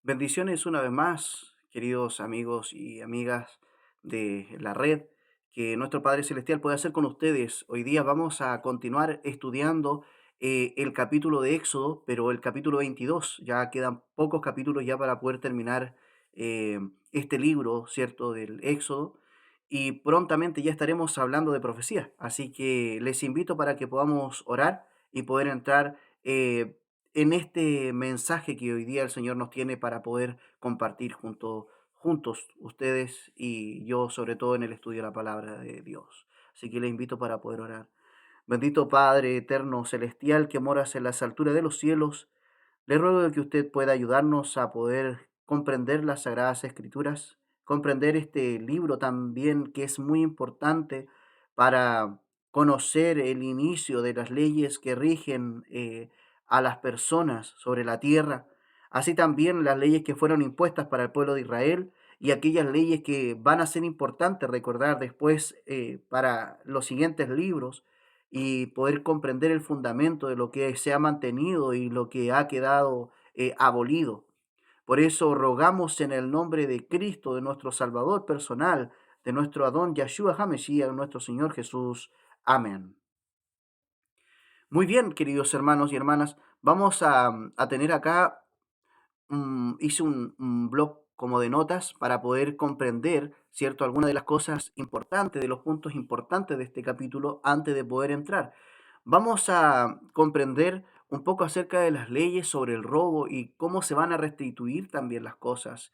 Bendiciones una vez más, queridos amigos y amigas de la red, que nuestro Padre Celestial puede hacer con ustedes. Hoy día vamos a continuar estudiando el capítulo de Éxodo, pero el capítulo 22. Ya quedan pocos capítulos ya para poder terminar eh, este libro, ¿cierto?, del Éxodo. Y prontamente ya estaremos hablando de profecía. Así que les invito para que podamos orar y poder entrar en este mensaje que hoy día el Señor nos tiene para poder compartir juntos ustedes y yo, sobre todo en el estudio de la palabra de Dios. Así que les invito para poder orar. Bendito Padre eterno celestial que moras en las alturas de los cielos, le ruego de que usted pueda ayudarnos a poder comprender las Sagradas Escrituras, comprender este libro también que es muy importante para conocer el inicio de las leyes que rigen a las personas sobre la tierra, así también las leyes que fueron impuestas para el pueblo de Israel y aquellas leyes que van a ser importantes recordar después para los siguientes libros y poder comprender el fundamento de lo que se ha mantenido y lo que ha quedado abolido. Por eso rogamos en el nombre de Cristo, de nuestro Salvador personal, de nuestro Adón Yahshua HaMashiach, nuestro Señor Jesús. Amén. Muy bien, queridos hermanos y hermanas, vamos a tener acá, hice un blog como de notas para poder comprender, ¿cierto?, algunas de las cosas importantes, de los puntos importantes de este capítulo antes de poder entrar. Vamos a comprender un poco acerca de las leyes sobre el robo y cómo se van a restituir también las cosas.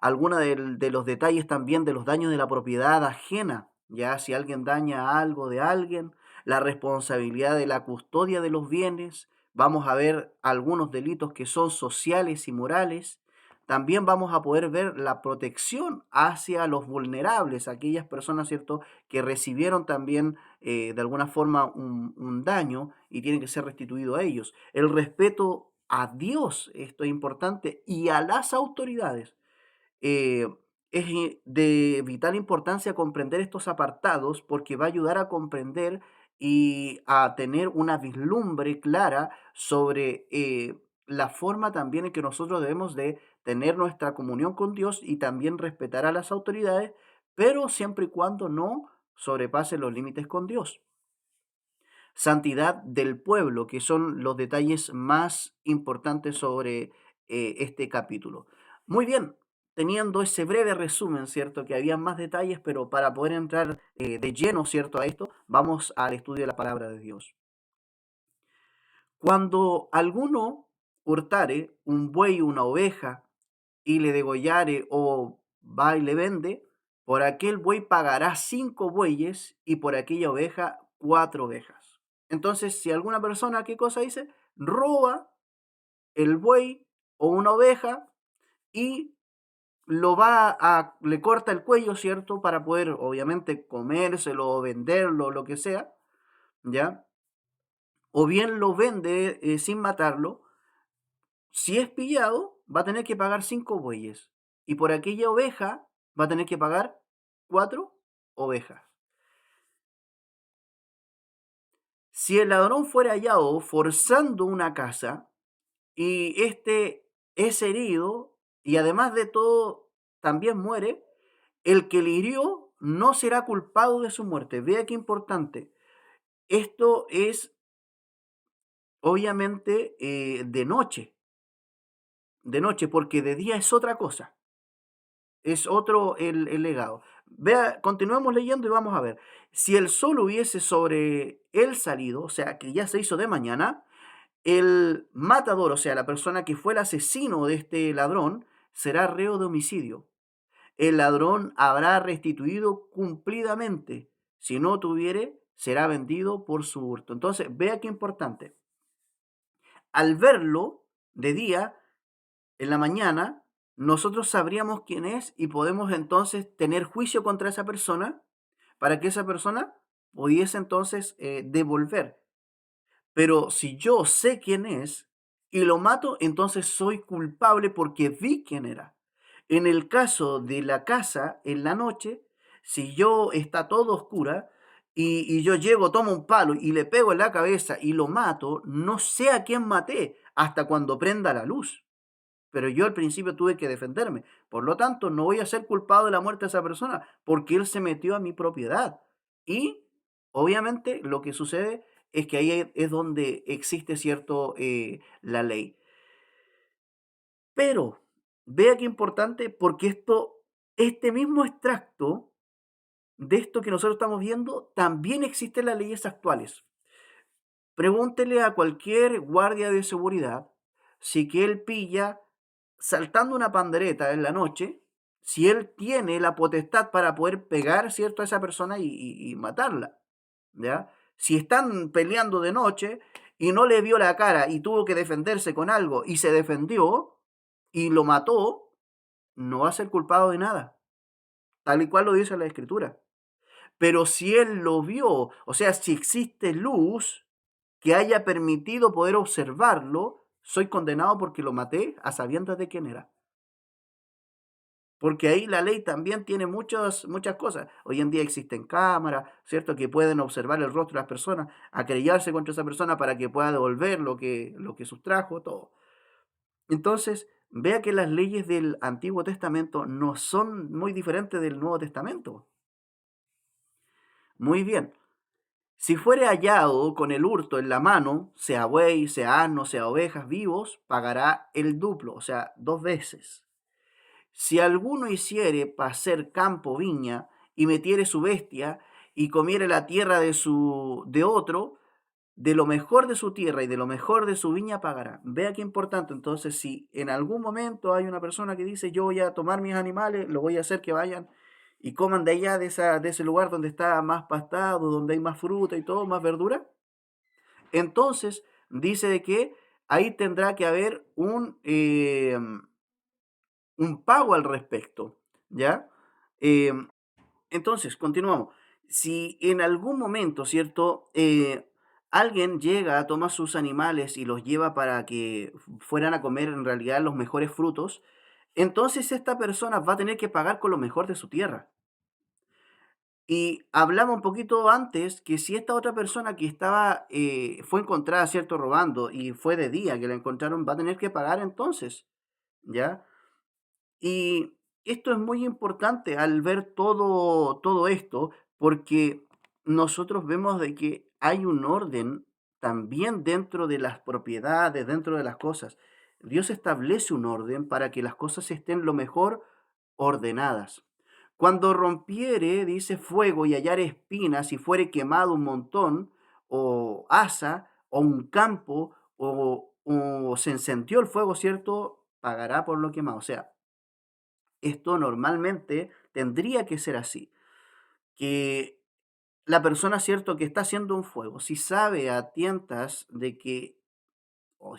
Algunos de los detalles también de los daños de la propiedad ajena, ya si alguien daña algo de alguien, la responsabilidad de la custodia de los bienes, vamos a ver algunos delitos que son sociales y morales. También vamos a poder ver la protección hacia los vulnerables, aquellas personas, ¿cierto?, que recibieron también de alguna forma un daño y tienen que ser restituido a ellos. El respeto a Dios, esto es importante, y a las autoridades. Eh, es de vital importancia comprender estos apartados porque va a ayudar a comprender y a tener una vislumbre clara sobre la forma también en que nosotros debemos de tener nuestra comunión con Dios y también respetar a las autoridades, pero siempre y cuando no sobrepase los límites con Dios. Santidad del pueblo, que son los detalles más importantes sobre este capítulo. Muy bien, teniendo ese breve resumen, ¿cierto? Que había más detalles, pero para poder entrar de lleno, ¿cierto? A esto, vamos al estudio de la palabra de Dios. Cuando alguno hurtare un buey o una oveja y le degollare o va y le vende, por aquel buey pagará 5 bueyes y por aquella oveja 4 ovejas. Entonces, si alguna persona, ¿qué cosa dice? Roba el buey o una oveja y le corta el cuello, ¿cierto? Para poder, obviamente, comérselo o venderlo, lo que sea, ¿ya? O bien lo vende sin matarlo. Si es pillado, va a tener que pagar 5 bueyes. Y por aquella oveja va a tener que pagar 4 ovejas. Si el ladrón fuera hallado forzando una casa y éste es herido y además de todo también muere, el que le hirió no será culpado de su muerte. Vea qué importante. Esto es obviamente de noche, porque de día es otra cosa. Es otro el legado. Vea, continuemos leyendo y vamos a ver. Si el sol hubiese sobre él salido, o sea, que ya se hizo de mañana, el matador, o sea, la persona que fue el asesino de este ladrón, será reo de homicidio. El ladrón habrá restituido cumplidamente. Si no tuviere, será vendido por su hurto. Entonces, vea qué importante. Al verlo de día, en la mañana, nosotros sabríamos quién es y podemos entonces tener juicio contra esa persona para que esa persona pudiese entonces devolver. Pero si yo sé quién es y lo mato, entonces soy culpable porque vi quién era. En el caso de la casa, en la noche, si yo está todo oscura y yo llego, tomo un palo y le pego en la cabeza y lo mato, no sé a quién maté hasta cuando prenda la luz. pero yo al principio tuve que defenderme. Por lo tanto, no voy a ser culpado de la muerte de esa persona porque él se metió a mi propiedad. Y obviamente lo que sucede es que ahí es donde existe cierto la ley. Pero vea qué importante porque este mismo extracto de esto que nosotros estamos viendo también existe en las leyes actuales. Pregúntele a cualquier guardia de seguridad si que él pilla saltando una pandereta en la noche, si él tiene la potestad para poder pegar, ¿cierto?, a esa persona y matarla, ¿ya? Si están peleando de noche y no le vio la cara y tuvo que defenderse con algo y se defendió y lo mató, no va a ser culpado de nada, tal y cual lo dice la Escritura. Pero si él lo vio, o sea, si existe luz que haya permitido poder observarlo, soy condenado porque lo maté a sabiendas de quién era. Porque ahí la ley también tiene muchas cosas. Hoy en día existen cámaras, ¿cierto? Que pueden observar el rostro de las personas, acrellarse contra esa persona para que pueda devolver lo que sustrajo, todo. Entonces, vea que las leyes del Antiguo Testamento no son muy diferentes del Nuevo Testamento. Muy bien. Si fuere hallado con el hurto en la mano, sea buey, sea asno, sea ovejas vivos, pagará el duplo, o sea, 2 veces. Si alguno hiciere pacer campo viña y metiere su bestia y comiere la tierra de otro, de lo mejor de su tierra y de lo mejor de su viña pagará. Vea qué importante. Entonces, si en algún momento hay una persona que dice, yo voy a tomar mis animales, lo voy a hacer que vayan y coman de allá, de ese lugar donde está más pastado, donde hay más fruta y todo, más verdura, entonces dice de que ahí tendrá que haber un pago al respecto, ¿ya? Em, entonces, continuamos. Si en algún momento, ¿cierto? Alguien llega, toma sus animales y los lleva para que fueran a comer en realidad los mejores frutos, entonces esta persona va a tener que pagar con lo mejor de su tierra. Y hablamos un poquito antes que si esta otra persona que fue encontrada, ¿cierto?, robando y fue de día que la encontraron, va a tener que pagar entonces, ¿ya? Y esto es muy importante al ver todo esto, porque nosotros vemos de que hay un orden también dentro de las propiedades, dentro de las cosas. Dios establece un orden para que las cosas estén lo mejor ordenadas. Cuando rompiere, dice, fuego y hallare espinas y fuere quemado un montón, o asa, o un campo, o se encendió el fuego, ¿cierto? Pagará por lo quemado. O sea, esto normalmente tendría que ser así, que la persona, cierto, que está haciendo un fuego, si sabe a tientas de que o-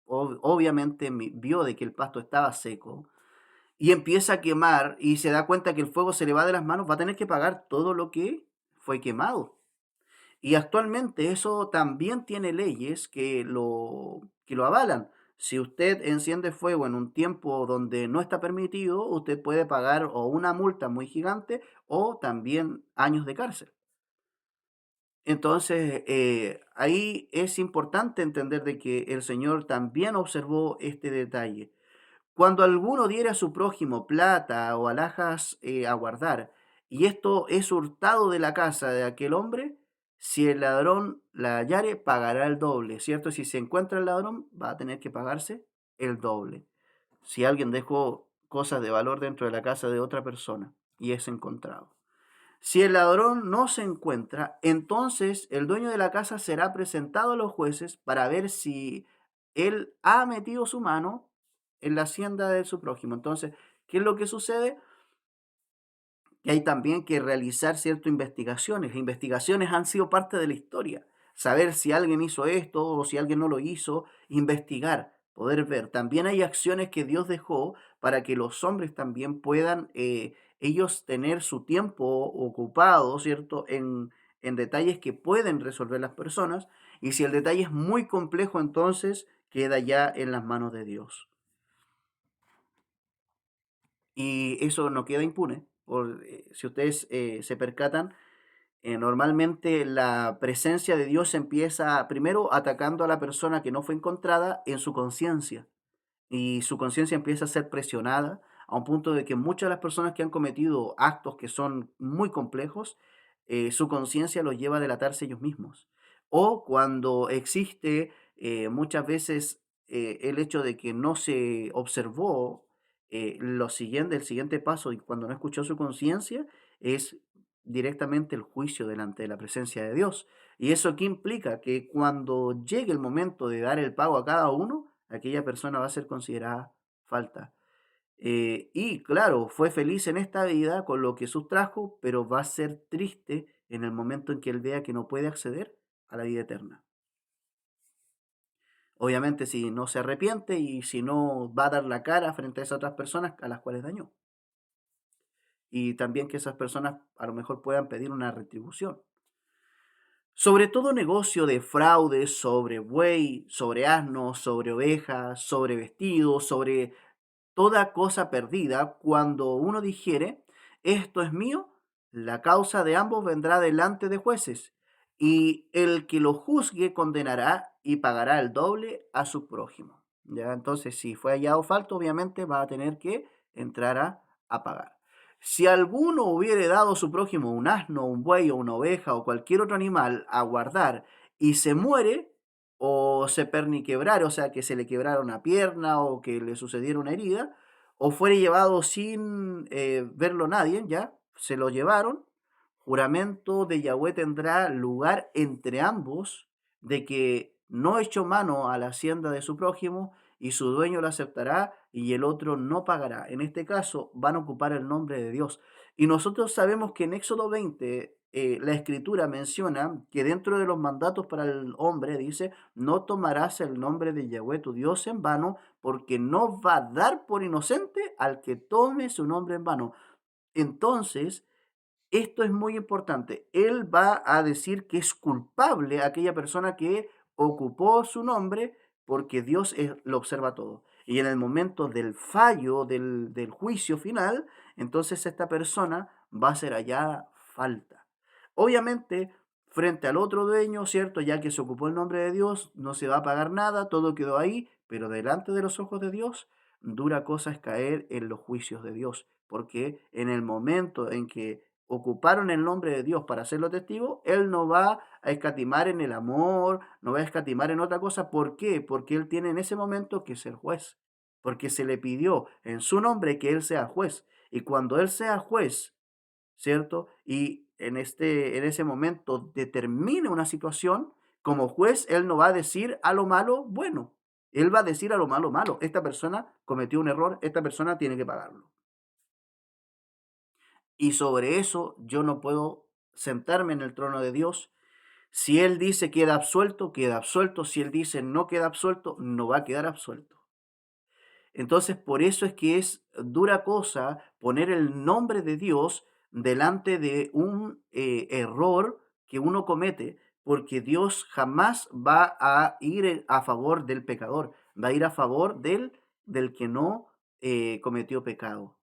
obviamente vio de que el pasto estaba seco y empieza a quemar y se da cuenta que el fuego se le va de las manos, va a tener que pagar todo lo que fue quemado. Y actualmente eso también tiene leyes que lo avalan. Si usted enciende fuego en un tiempo donde no está permitido, usted puede pagar o una multa muy gigante o también años de cárcel. Entonces, ahí es importante entender de que el Señor también observó este detalle. Cuando alguno diere a su prójimo plata o alhajas a guardar, y esto es hurtado de la casa de aquel hombre, si el ladrón la hallare, pagará el doble, ¿cierto? Si se encuentra el ladrón, va a tener que pagarse el doble. Si alguien dejó cosas de valor dentro de la casa de otra persona y es encontrado. Si el ladrón no se encuentra, entonces el dueño de la casa será presentado a los jueces para ver si él ha metido su mano en la hacienda de su prójimo. Entonces, ¿qué es lo que sucede? Que hay también que realizar ciertas investigaciones. Las investigaciones han sido parte de la historia. Saber si alguien hizo esto o si alguien no lo hizo, investigar, poder ver. También hay acciones que Dios dejó para que los hombres también puedan ellos tener su tiempo ocupado, ¿cierto? En detalles que pueden resolver las personas. Y si el detalle es muy complejo, entonces queda ya en las manos de Dios. Y eso no queda impune. Si ustedes se percatan, normalmente la presencia de Dios empieza primero atacando a la persona que no fue encontrada en su conciencia. y su conciencia empieza a ser presionada a un punto de que muchas de las personas que han cometido actos que son muy complejos, su conciencia los lleva a delatarse ellos mismos. O cuando existe muchas veces el hecho de que no se observó el siguiente paso y cuando no escuchó su conciencia es directamente el juicio delante de la presencia de Dios. ¿Y eso qué implica? Que cuando llegue el momento de dar el pago a cada uno, aquella persona va a ser considerada falta. Y claro, fue feliz en esta vida con lo que sustrajo, pero va a ser triste en el momento en que él vea que no puede acceder a la vida eterna. Obviamente si no se arrepiente y si no va a dar la cara frente a esas otras personas a las cuales dañó. Y también que esas personas a lo mejor puedan pedir una retribución. Sobre todo negocio de fraude, sobre buey, sobre asno, sobre ovejas, sobre vestidos, sobre toda cosa perdida, cuando uno dijere, esto es mío, la causa de ambos vendrá delante de jueces, y el que lo juzgue condenará y pagará el doble a su prójimo. Ya, entonces, si fue hallado falto, obviamente va a tener que entrar a pagar. Si alguno hubiere dado a su prójimo un asno, un buey o una oveja o cualquier otro animal a guardar y se muere o se perniquebrare, o sea, que se le quebrara una pierna o que le sucediera una herida, o fuere llevado sin verlo nadie, ya, se lo llevaron, juramento de Yahweh tendrá lugar entre ambos de que no echó mano a la hacienda de su prójimo y su dueño lo aceptará y el otro no pagará. En este caso van a ocupar el nombre de Dios. Y nosotros sabemos que en Éxodo 20 la escritura menciona que dentro de los mandatos para el hombre dice, no tomarás el nombre de Yahweh tu Dios en vano, porque no va a dar por inocente al que tome su nombre en vano. Entonces, esto es muy importante. Él va a decir que es culpable aquella persona que ocupó su nombre porque lo observa todo. Y en el momento del fallo, del juicio final, entonces esta persona va a ser hallada falta. Obviamente, frente al otro dueño, ¿cierto? Ya que se ocupó el nombre de Dios, no se va a pagar nada, todo quedó ahí, pero delante de los ojos de Dios, dura cosa es caer en los juicios de Dios, porque en el momento en que ocuparon el nombre de Dios para hacerlo testigo, Él no va a escatimar en el amor, no va a escatimar en otra cosa. ¿Por qué? Porque Él tiene en ese momento que ser juez, porque se le pidió en su nombre que Él sea juez. Y cuando Él sea juez, ¿cierto? Y en ese momento determine una situación, como juez, Él no va a decir a lo malo bueno. Él va a decir a lo malo malo. Esta persona cometió un error, esta persona tiene que pagarlo. Y sobre eso yo no puedo sentarme en el trono de Dios. Si Él dice queda absuelto, queda absuelto. Si Él dice no queda absuelto, no va a quedar absuelto. Entonces, por eso es que es dura cosa poner el nombre de Dios delante de un error que uno comete, porque Dios jamás va a ir a favor del pecador, va a ir a favor del que no cometió pecado.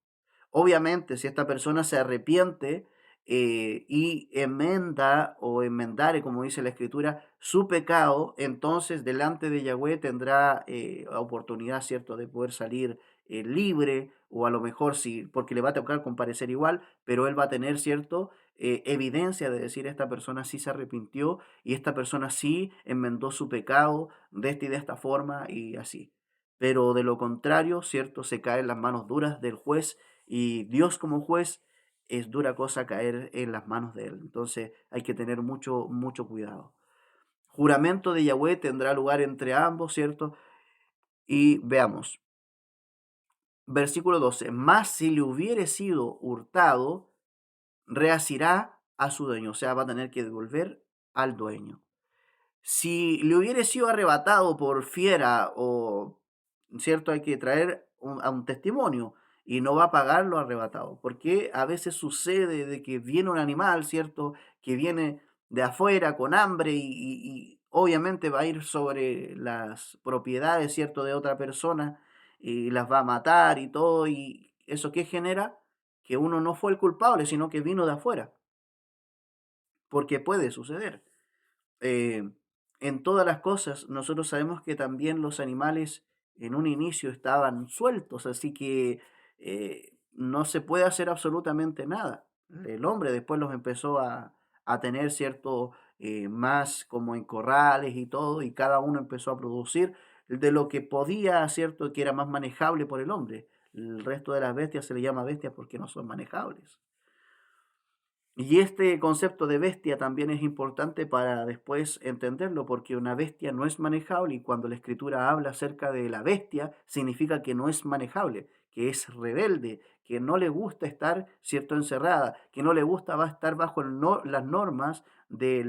Obviamente, si esta persona se arrepiente y enmenda o enmendare, como dice la Escritura, su pecado, entonces delante de Yahweh tendrá oportunidad, ¿cierto?, de poder salir libre o a lo mejor sí, porque le va a tocar comparecer igual, pero él va a tener, ¿cierto?, evidencia de decir esta persona sí se arrepintió y esta persona sí enmendó su pecado de esta y de esta forma y así. Pero de lo contrario, ¿cierto?, se cae en las manos duras del juez y Dios como juez es dura cosa caer en las manos de él. Entonces hay que tener mucho, mucho cuidado. Juramento de Yahweh tendrá lugar entre ambos, ¿cierto? Y veamos, versículo 12. Más si le hubiere sido hurtado, reasirá a su dueño, o sea, va a tener que devolver al dueño. Si le hubiere sido arrebatado por fiera o, ¿cierto? Hay que traer a un testimonio y no va a pagar lo arrebatado. Porque a veces sucede de que viene un animal, ¿cierto? Que viene de afuera con hambre y obviamente va a ir sobre las propiedades, ¿cierto? De otra persona y las va a matar y todo. ¿Y eso qué genera? Que uno no fue el culpable, sino que vino de afuera. Porque puede suceder. eh, en todas las cosas, nosotros sabemos que también los animales en un inicio estaban sueltos, así que no se puede hacer absolutamente nada. El hombre después los empezó a tener cierto más como en corrales y todo, y cada uno empezó a producir de lo que podía, cierto, que era más manejable por el hombre. El resto de las bestias se le llama bestias porque no son manejables. Y este concepto de bestia también es importante para después entenderlo, porque una bestia no es manejable y cuando la escritura habla acerca de la bestia, significa que no es manejable, que es rebelde, que no le gusta estar, cierto, encerrada, que no le gusta va a estar bajo las normas de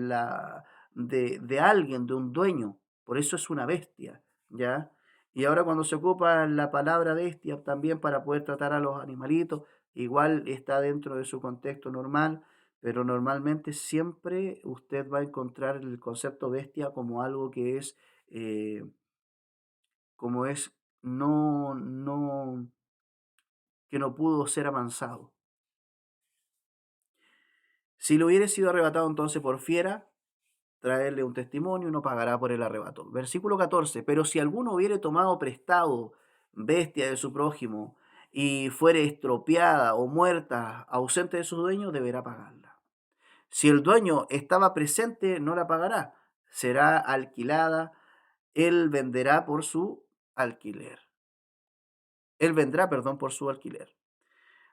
alguien, de un dueño. Por eso es una bestia, ¿ya? Y ahora cuando se ocupa la palabra bestia también para poder tratar a los animalitos, igual está dentro de su contexto normal, pero normalmente siempre usted va a encontrar el concepto bestia como algo que es, como es, no, que no pudo ser amansado. Si lo hubiere sido arrebatado entonces por fiera, traerle un testimonio y no pagará por el arrebato. Versículo 14. Pero si alguno hubiere tomado prestado bestia de su prójimo y fuere estropeada o muerta, ausente de su dueño, deberá pagarla. Si el dueño estaba presente, no la pagará. Será alquilada. Él venderá por su alquiler. Él vendrá, perdón, por su alquiler.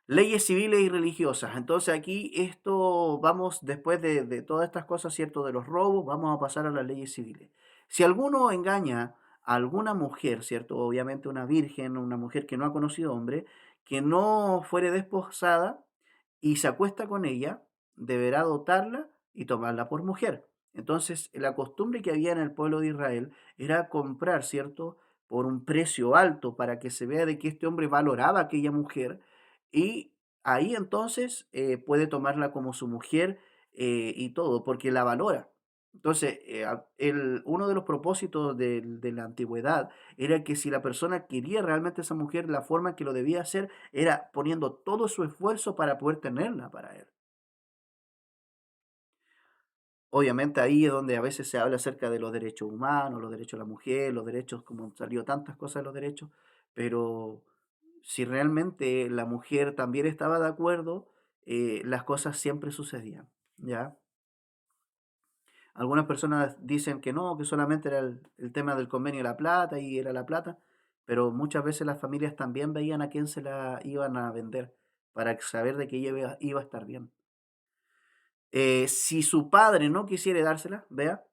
Leyes civiles y religiosas. Entonces aquí esto, vamos, después de todas estas cosas, ¿cierto? De los robos, vamos a pasar a las leyes civiles. Si alguno engaña a alguna mujer, ¿cierto? Obviamente una virgen, una mujer que no ha conocido hombre, que no fuere desposada y se acuesta con ella, deberá dotarla y tomarla por mujer. Entonces, la costumbre que había en el pueblo de Israel era comprar, ¿cierto? Por un precio alto para que se vea de que este hombre valoraba a aquella mujer y ahí entonces puede tomarla como su mujer y todo, porque la valora. Entonces, uno de los propósitos de la antigüedad era que si la persona quería realmente a esa mujer, la forma en que lo debía hacer era poniendo todo su esfuerzo para poder tenerla para él. Obviamente ahí es donde a veces se habla acerca de los derechos humanos, los derechos de la mujer, los derechos, como han salido tantas cosas de los derechos, pero si realmente la mujer también estaba de acuerdo, las cosas siempre sucedían, ¿ya? Algunas personas dicen que no, que solamente era el tema del convenio de la plata y era la plata, pero muchas veces las familias también veían a quién se la iban a vender para saber de que ella iba a estar bien. Si su padre no quisiera dársela, vea,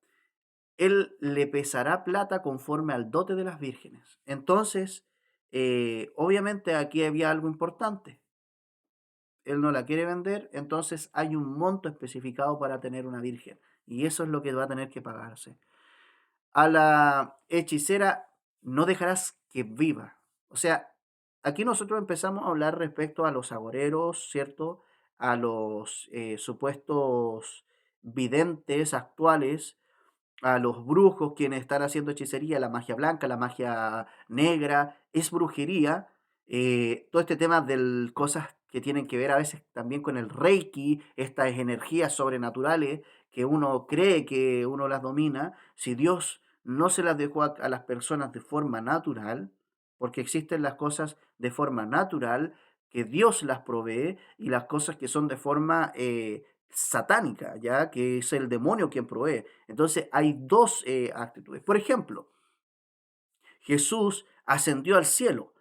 él le pesará plata conforme al dote de las vírgenes. Entonces, obviamente aquí había algo importante. Él no la quiere vender, entonces hay un monto especificado para tener una virgen. Y eso es lo que va a tener que pagarse. A la hechicera no dejarás que viva. O sea, aquí nosotros empezamos a hablar respecto a los agoreros, ¿cierto? A los supuestos videntes actuales, a los brujos quienes están haciendo hechicería, la magia blanca, la magia negra, es brujería. Todo este tema de cosas que tienen que ver a veces también con el reiki, estas energías sobrenaturales que uno cree que uno las domina, si Dios no se las dejó a las personas de forma natural, porque existen las cosas de forma natural, que Dios las provee, y las cosas que son de forma satánica, ya que es el demonio quien provee. Entonces hay dos actitudes. Por ejemplo, Jesús ascendió al cielo.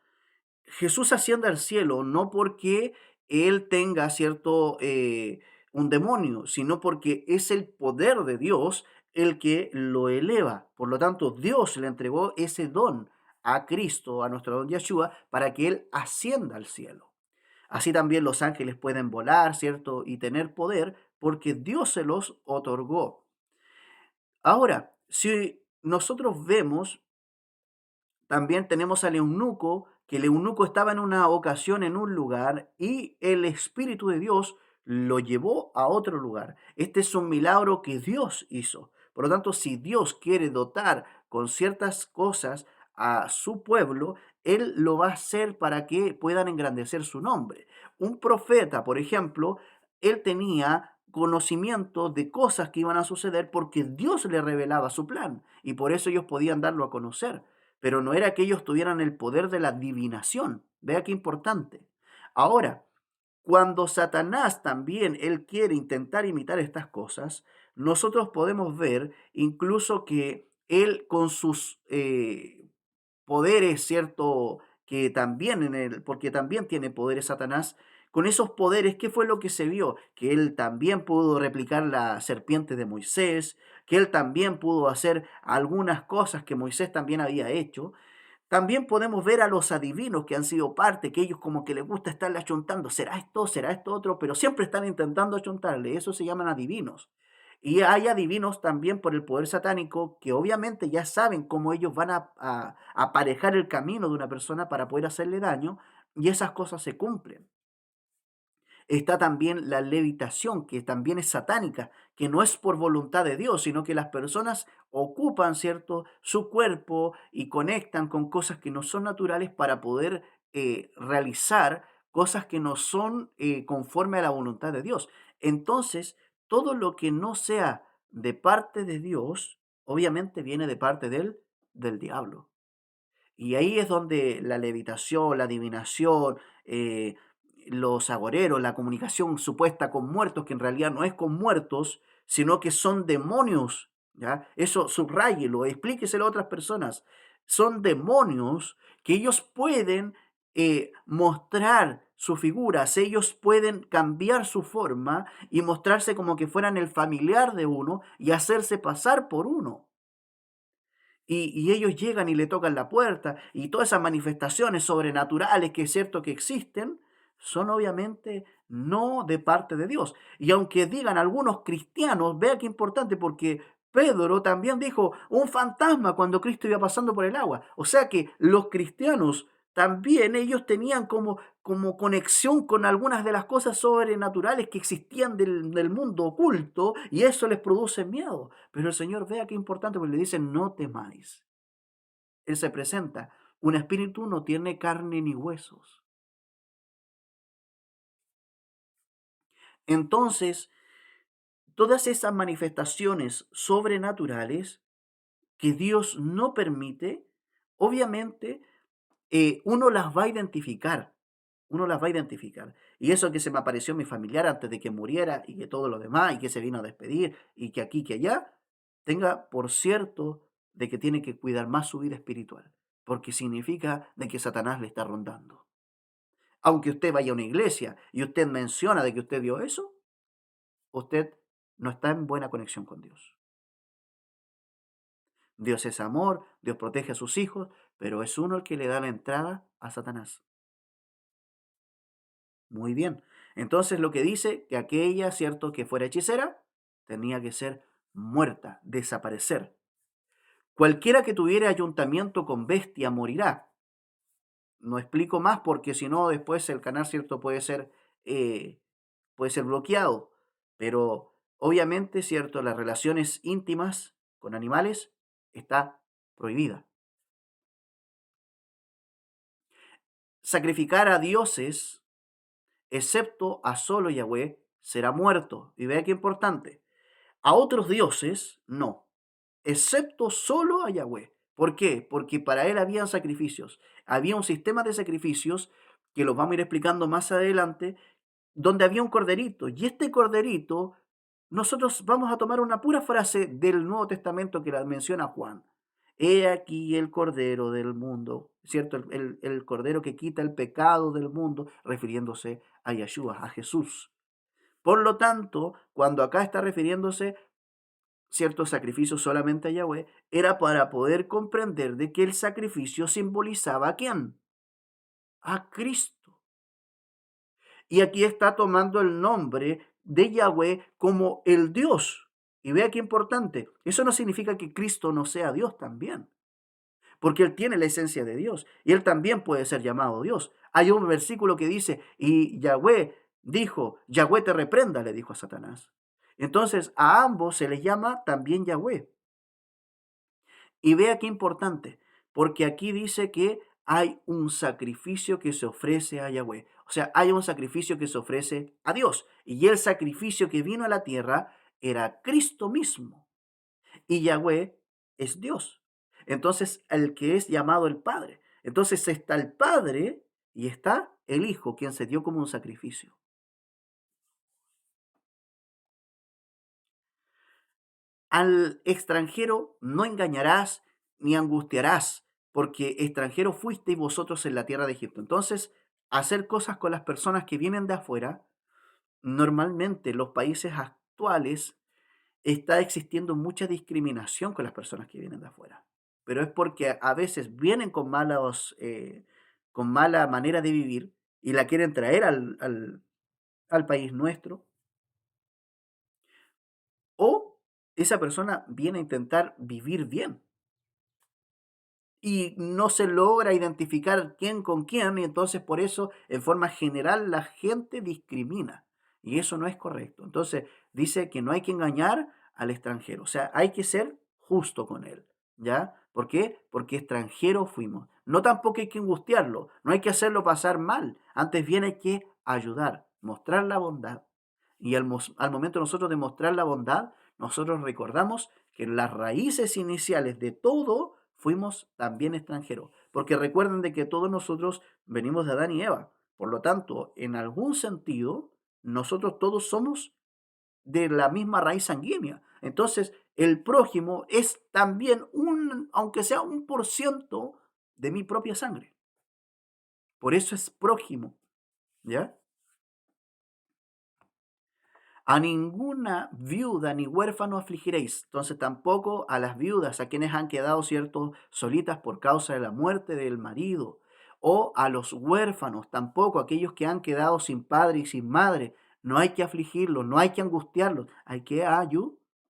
Jesús asciende al cielo no porque él tenga cierto un demonio, sino porque es el poder de Dios el que lo eleva. Por lo tanto, Dios le entregó ese don a Cristo, a nuestro don Yeshua, para que él ascienda al cielo. Así también los ángeles pueden volar, ¿cierto? Y tener poder porque Dios se los otorgó. Ahora, si nosotros vemos, también tenemos al eunuco, que el eunuco estaba en una ocasión en un lugar y el Espíritu de Dios lo llevó a otro lugar. Este es un milagro que Dios hizo. Por lo tanto, si Dios quiere dotar con ciertas cosas a su pueblo, Él lo va a hacer para que puedan engrandecer su nombre. Un profeta, por ejemplo, él tenía conocimiento de cosas que iban a suceder porque Dios le revelaba su plan y por eso ellos podían darlo a conocer. pero no era que ellos tuvieran el poder de la adivinación. Vea qué importante. Ahora, cuando Satanás también, él quiere intentar imitar estas cosas, nosotros podemos ver incluso que él con sus poderes, ¿cierto? Que también porque también tiene poderes Satanás, con esos poderes, ¿qué fue lo que se vio? Que él también pudo replicar la serpiente de Moisés, que él también pudo hacer algunas cosas que Moisés también había hecho. También podemos ver a los adivinos que han sido parte, que ellos como que les gusta estarle achuntando, será esto otro, pero siempre están intentando achuntarle, eso se llaman adivinos. Y hay adivinos también por el poder satánico que obviamente ya saben cómo ellos van a aparejar el camino de una persona para poder hacerle daño y esas cosas se cumplen. Está también la levitación, que también es satánica, que no es por voluntad de Dios, sino que las personas ocupan, ¿cierto?, su cuerpo y conectan con cosas que no son naturales para poder realizar cosas que no son conforme a la voluntad de Dios. Entonces, todo lo que no sea de parte de Dios, obviamente viene de parte del diablo. Y ahí es donde la levitación, la adivinación, los agoreros, la comunicación supuesta con muertos, que en realidad no es con muertos, sino que son demonios, ¿ya? Eso subráyelo, explíqueselo a otras personas. Son demonios que ellos pueden mostrar su figuras, ellos pueden cambiar su forma y mostrarse como que fueran el familiar de uno y hacerse pasar por uno. Y ellos llegan y le tocan la puerta y todas esas manifestaciones sobrenaturales que es cierto que existen, son obviamente no de parte de Dios. Y aunque digan algunos cristianos, vea qué importante porque Pedro también dijo un fantasma cuando Cristo iba pasando por el agua. O sea que los cristianos también ellos tenían como conexión con algunas de las cosas sobrenaturales que existían del mundo oculto y eso les produce miedo. Pero el Señor vea qué importante porque le dice no temáis. Él se presenta. Un espíritu no tiene carne ni huesos. Entonces, todas esas manifestaciones sobrenaturales que Dios no permite, obviamente uno las va a identificar. Uno las va a identificar. Y eso que se me apareció mi familiar antes de que muriera y que todo lo demás y que se vino a despedir y que aquí, que allá, tenga por cierto de que tiene que cuidar más su vida espiritual, porque significa de que Satanás le está rondando. Aunque usted vaya a una iglesia y usted menciona de que usted vio eso, usted no está en buena conexión con Dios. Dios es amor, Dios protege a sus hijos, pero es uno el que le da la entrada a Satanás. Muy bien. Entonces lo que dice que aquella, cierto, que fuera hechicera, tenía que ser muerta, desaparecer. Cualquiera que tuviera ayuntamiento con bestia morirá. No explico más porque si no después el canal, cierto, eh, puede ser bloqueado. Pero obviamente, cierto, las relaciones íntimas con animales está prohibida. Sacrificar a dioses, excepto a solo Yahweh, será muerto. Y vea qué importante. A otros dioses, no, excepto solo a Yahweh. ¿Por qué? Porque para él habían sacrificios. Había un sistema de sacrificios que los vamos a ir explicando más adelante, donde había un corderito. Y este corderito, nosotros vamos a tomar una pura frase del Nuevo Testamento que la menciona Juan. He aquí el cordero del mundo, ¿cierto? El cordero que quita el pecado del mundo, refiriéndose a Yeshua, a Jesús. Por lo tanto, cuando acá está refiriéndose cierto sacrificio solamente a Yahweh, era para poder comprender de que el sacrificio simbolizaba a quién, a Cristo. Y aquí está tomando el nombre de Yahweh como el Dios. Y vea qué importante, eso no significa que Cristo no sea Dios también, porque Él tiene la esencia de Dios y Él también puede ser llamado Dios. Hay un versículo que dice, y Yahweh dijo, Yahweh te reprenda, le dijo a Satanás. Entonces a ambos se les llama también Yahweh. Y vea qué importante, porque aquí dice que hay un sacrificio que se ofrece a Yahweh. O sea, hay un sacrificio que se ofrece a Dios. Y el sacrificio que vino a la tierra era Cristo mismo. Y Yahweh es Dios. entonces el que es llamado el Padre. Entonces está el Padre y está el Hijo, quien se dio como un sacrificio. Al extranjero no engañarás ni angustiarás, porque extranjero fuisteis vosotros en la tierra de Egipto. Entonces, hacer cosas con las personas que vienen de afuera, normalmente en los países actuales está existiendo mucha discriminación con las personas que vienen de afuera. Pero es porque a veces vienen con con mala manera de vivir y la quieren traer al país nuestro, o esa persona viene a intentar vivir bien y no se logra identificar quién con quién, y entonces por eso en forma general la gente discrimina y eso no es correcto. Entonces dice que no hay que engañar al extranjero, o sea, hay que ser justo con él, ¿ya? ¿Por qué? Porque extranjero fuimos. No tampoco hay que angustiarlo, no hay que hacerlo pasar mal, antes bien hay que ayudar, mostrar la bondad. Y al momento nosotros de mostrar la bondad, nosotros recordamos que las raíces iniciales de todo fuimos también extranjeros. Porque recuerden de que todos nosotros venimos de Adán y Eva. Por lo tanto, en algún sentido, nosotros todos somos de la misma raíz sanguínea. Entonces, el prójimo es también aunque sea 1% de mi propia sangre. Por eso es prójimo, ¿ya? A ninguna viuda ni huérfano afligiréis. Entonces tampoco a las viudas, a quienes han quedado, cierto, solitas por causa de la muerte del marido. O a los huérfanos, tampoco aquellos que han quedado sin padre y sin madre. No hay que afligirlos, no hay que angustiarlos, hay que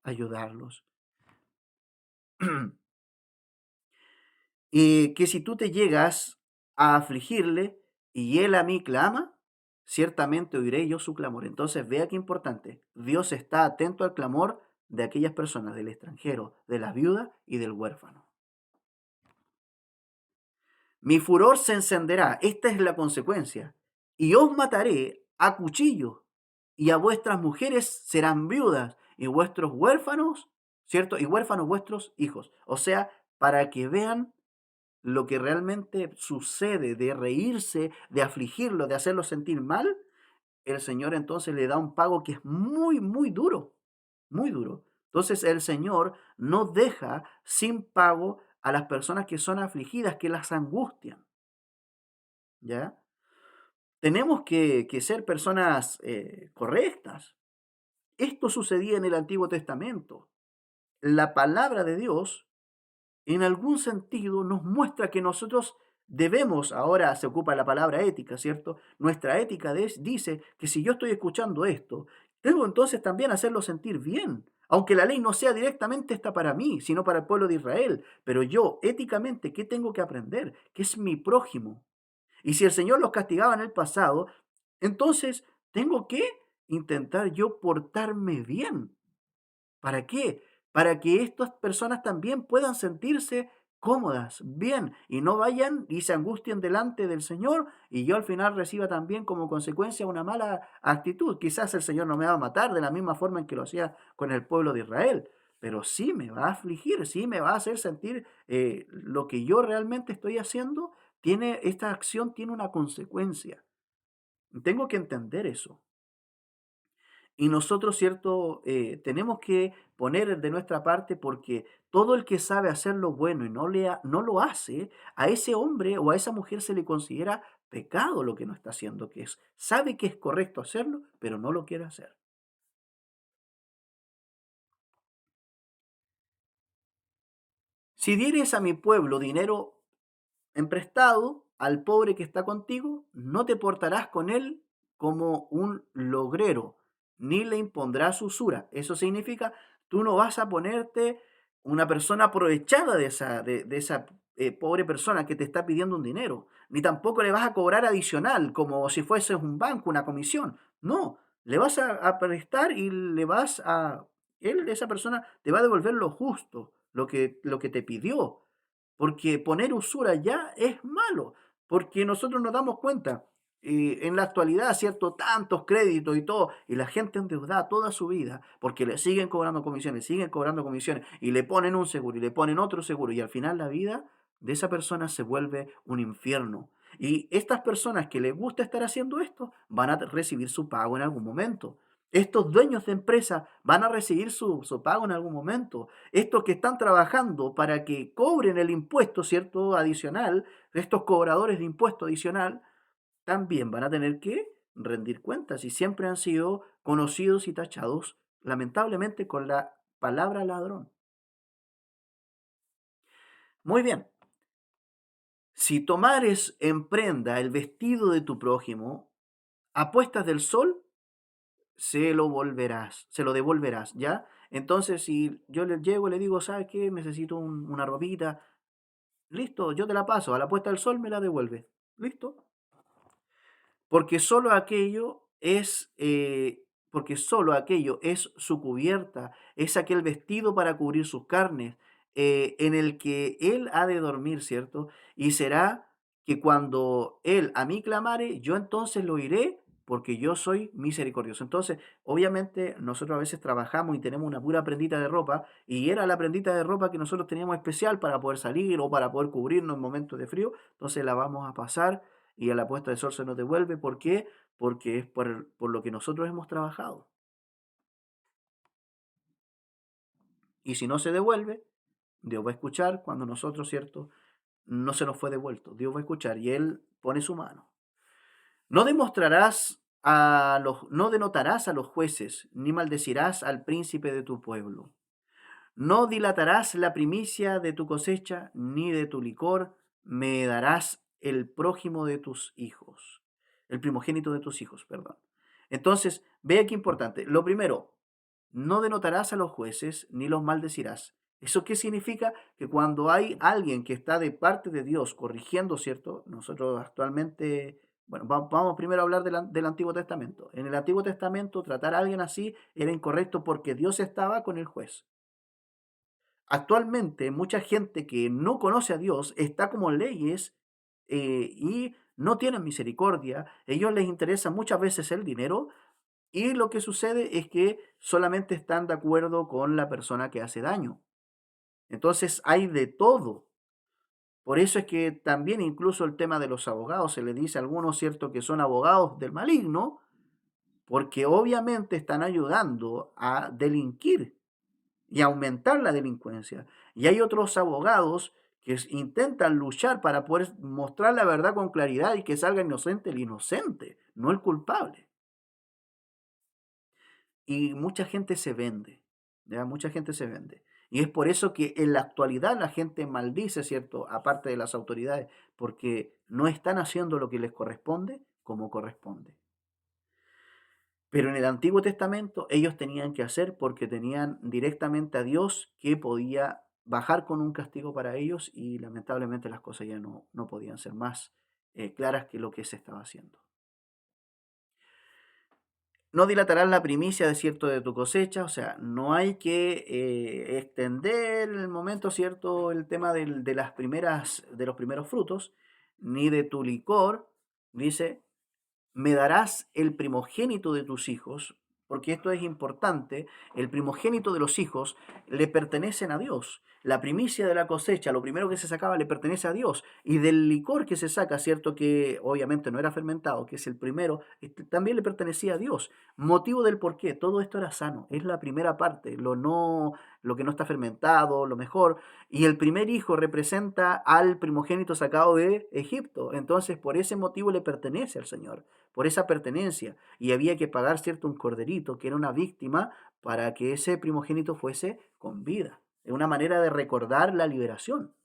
ayudarlos. Y que si tú te llegas a afligirle y él a mí clama, ciertamente oiré yo su clamor. Entonces, vea qué importante. Dios está atento al clamor de aquellas personas, del extranjero, de la viuda y del huérfano. Mi furor se encenderá, esta es la consecuencia, y os mataré a cuchillo, y a vuestras mujeres serán viudas, y vuestros huérfanos, ¿cierto? Y huérfanos vuestros hijos. O sea, para que vean lo que realmente sucede, de reírse, de afligirlo, de hacerlo sentir mal, el Señor entonces le da un pago que es muy, muy duro, muy duro. Entonces el Señor no deja sin pago a las personas que son afligidas, que las angustian, ¿ya? Tenemos que ser personas correctas. Esto sucedía en el Antiguo Testamento. La palabra de Dios en algún sentido nos muestra que nosotros debemos, ahora se ocupa la palabra ética, ¿cierto? Nuestra ética dice que si yo estoy escuchando esto, debo entonces también hacerlo sentir bien, aunque la ley no sea directamente esta para mí, sino para el pueblo de Israel. Pero yo, éticamente, ¿qué tengo que aprender? Que es mi prójimo. Y si el Señor los castigaba en el pasado, entonces tengo que intentar yo portarme bien. ¿Para qué? Para que estas personas también puedan sentirse cómodas, bien, y no vayan y se angustien delante del Señor y yo al final reciba también como consecuencia una mala actitud. Quizás el Señor no me va a matar de la misma forma en que lo hacía con el pueblo de Israel, pero sí me va a afligir, sí me va a hacer sentir lo que yo realmente estoy haciendo, esta acción tiene una consecuencia. Tengo que entender eso. Y nosotros, ¿cierto? Tenemos que poner de nuestra parte porque todo el que sabe hacer lo bueno y no lo hace, a ese hombre o a esa mujer se le considera pecado lo que no está haciendo, sabe que es correcto hacerlo, pero no lo quiere hacer. Si dieres a mi pueblo dinero emprestado al pobre que está contigo, no te portarás con él como un logrero, ni le impondrás usura. Eso significa, tú no vas a ponerte una persona aprovechada de esa pobre persona que te está pidiendo un dinero, ni tampoco le vas a cobrar adicional, como si fuese un banco, una comisión. No, le vas a prestar y esa persona te va a devolver lo justo, lo que te pidió, porque poner usura ya es malo, porque nosotros nos damos cuenta. en la actualidad, ¿cierto? Tantos créditos y todo, y la gente endeudada toda su vida, porque le siguen cobrando comisiones, y le ponen un seguro, y le ponen otro seguro, y al final la vida de esa persona se vuelve un infierno. Y estas personas que les gusta estar haciendo esto, van a recibir su pago en algún momento. Estos dueños de empresas van a recibir su pago en algún momento. Estos que están trabajando para que cobren el impuesto, ¿cierto? Adicional, estos cobradores de impuesto adicional, también van a tener que rendir cuentas y siempre han sido conocidos y tachados, lamentablemente, con la palabra ladrón. Muy bien, si tomares en prenda el vestido de tu prójimo, a puestas del sol, se lo devolverás, ¿ya? Entonces, si yo le llego y le digo, ¿sabes qué? Necesito una ropita, listo, yo te la paso, a la puesta del sol me la devuelve, listo. Porque solo aquello es, porque solo aquello es su cubierta, es aquel vestido para cubrir sus carnes, en el que él ha de dormir, ¿cierto? Y será que cuando él a mí clamare, yo entonces lo oiré, porque yo soy misericordioso. Entonces, obviamente, nosotros a veces trabajamos y tenemos una pura prendita de ropa, y era la prendita de ropa que nosotros teníamos especial para poder salir o para poder cubrirnos en momentos de frío, entonces la vamos a pasar y a la puesta de sol se nos devuelve. ¿Por qué? Porque es por lo que nosotros hemos trabajado. Y si no se devuelve, Dios va a escuchar cuando nosotros, ¿cierto? No se nos fue devuelto. Dios va a escuchar y Él pone su mano. No denotarás a los jueces, ni maldecirás al príncipe de tu pueblo. No dilatarás la primicia de tu cosecha, ni de tu licor me darás el prójimo de tus hijos, el primogénito de tus hijos, perdón. Entonces, vea qué importante. Lo primero, no denotarás a los jueces, ni los maldecirás. ¿Eso qué significa? Que cuando hay alguien que está de parte de Dios corrigiendo, ¿cierto? Nosotros actualmente, bueno, vamos primero a hablar del Antiguo Testamento. En el Antiguo Testamento, tratar a alguien así era incorrecto porque Dios estaba con el juez. Actualmente, mucha gente que no conoce a Dios está como leyes, y no tienen misericordia. Ellos les interesa muchas veces el dinero y lo que sucede es que solamente están de acuerdo con la persona que hace daño. Entonces hay de todo. Por eso es que también incluso el tema de los abogados, se le dice a algunos, cierto, que son abogados del maligno, porque obviamente están ayudando a delinquir y aumentar la delincuencia. Y hay otros abogados que intentan luchar para poder mostrar la verdad con claridad y que salga inocente el inocente, no el culpable. Y mucha gente se vende, ¿ya? Mucha gente se vende. Y es por eso que en la actualidad la gente maldice, ¿cierto? Aparte de las autoridades, porque no están haciendo lo que les corresponde como corresponde. Pero en el Antiguo Testamento ellos tenían que hacer porque tenían directamente a Dios que podía bajar con un castigo para ellos y lamentablemente las cosas ya no podían ser más claras que lo que se estaba haciendo. No dilatarás la primicia de cierto de tu cosecha, o sea, no hay que extender en el momento cierto el tema de los primeros frutos, ni de tu licor, dice, me darás el primogénito de tus hijos, porque esto es importante, el primogénito de los hijos le pertenecen a Dios. La primicia de la cosecha, lo primero que se sacaba, le pertenece a Dios. Y del licor que se saca, cierto que obviamente no era fermentado, que es el primero, también le pertenecía a Dios. Motivo del por qué, todo esto era sano, es la primera parte, lo que no está fermentado, lo mejor. Y el primer hijo representa al primogénito sacado de Egipto. Entonces, por ese motivo le pertenece al Señor, por esa pertenencia. Y había que pagar, cierto, un corderito, que era una víctima, para que ese primogénito fuese con vida. Es una manera de recordar la liberación.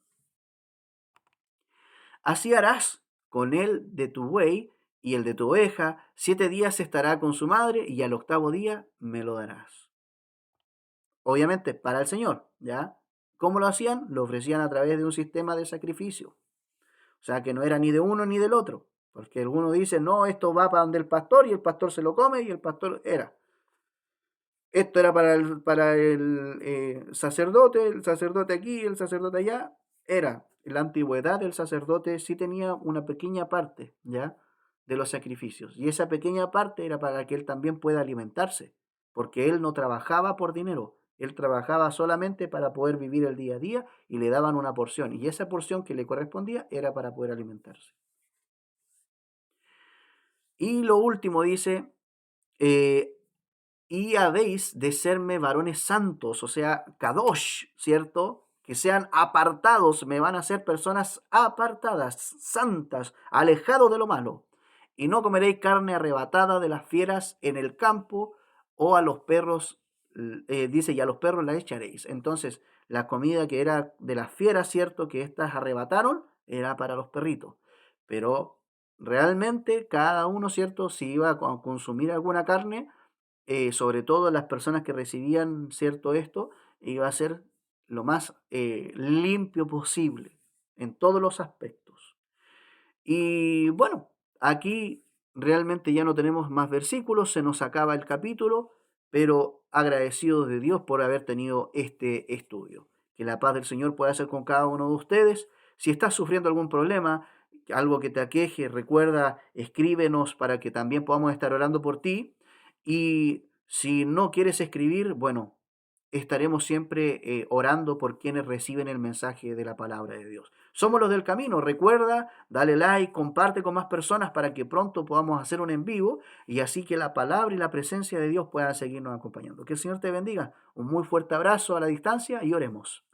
Así harás con el de tu buey y el de tu oveja. 7 días estará con su madre y al octavo día me lo darás. Obviamente para el Señor, ¿ya? ¿Cómo lo hacían? Lo ofrecían a través de un sistema de sacrificio. O sea, que no era ni de uno ni del otro. Porque alguno dice, no, esto va para donde el pastor y el pastor se lo come y el pastor era. Esto era para el sacerdote, el sacerdote aquí, el sacerdote allá. Era. En la antigüedad el sacerdote sí tenía una pequeña parte, ¿ya? de los sacrificios. Y esa pequeña parte era para que él también pueda alimentarse, porque él no trabajaba por dinero, él trabajaba solamente para poder vivir el día a día y le daban una porción. Y esa porción que le correspondía era para poder alimentarse. Y lo último dice, eh, y habéis de serme varones santos, o sea, kadosh, ¿cierto? Que sean apartados, me van a ser personas apartadas, santas, alejados de lo malo. Y no comeréis carne arrebatada de las fieras en el campo o a los perros, dice, y a los perros la echaréis. Entonces, la comida que era de las fieras, ¿cierto? Que éstas arrebataron, era para los perritos. Pero realmente cada uno, ¿cierto? Si iba a consumir alguna carne, sobre todo las personas que recibían cierto esto, iba a ser lo más limpio posible en todos los aspectos. Y bueno, aquí realmente ya no tenemos más versículos, se nos acaba el capítulo, pero agradecidos de Dios por haber tenido este estudio. Que la paz del Señor pueda ser con cada uno de ustedes. Si estás sufriendo algún problema, algo que te aqueje, recuerda, escríbenos para que también podamos estar orando por ti. Y si no quieres escribir, bueno, estaremos siempre orando por quienes reciben el mensaje de la palabra de Dios. Somos los del camino. Recuerda, dale like, comparte con más personas para que pronto podamos hacer un en vivo y así que la palabra y la presencia de Dios puedan seguirnos acompañando. Que el Señor te bendiga. Un muy fuerte abrazo a la distancia y oremos.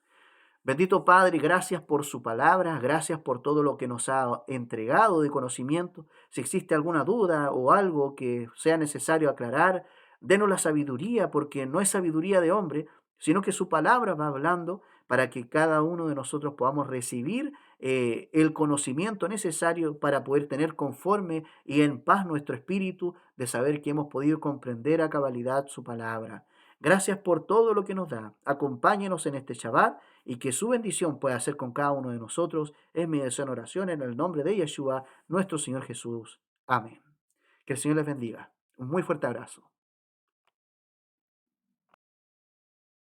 Bendito Padre, gracias por su palabra, gracias por todo lo que nos ha entregado de conocimiento. Si existe alguna duda o algo que sea necesario aclarar, denos la sabiduría, porque no es sabiduría de hombre, sino que su palabra va hablando para que cada uno de nosotros podamos recibir el conocimiento necesario para poder tener conforme y en paz nuestro espíritu de saber que hemos podido comprender a cabalidad su palabra. Gracias por todo lo que nos da. Acompáñenos en este Shabbat y que su bendición pueda ser con cada uno de nosotros. Es mi deseo en oración en el nombre de Yeshua, nuestro Señor Jesús. Amén. Que el Señor les bendiga. Un muy fuerte abrazo.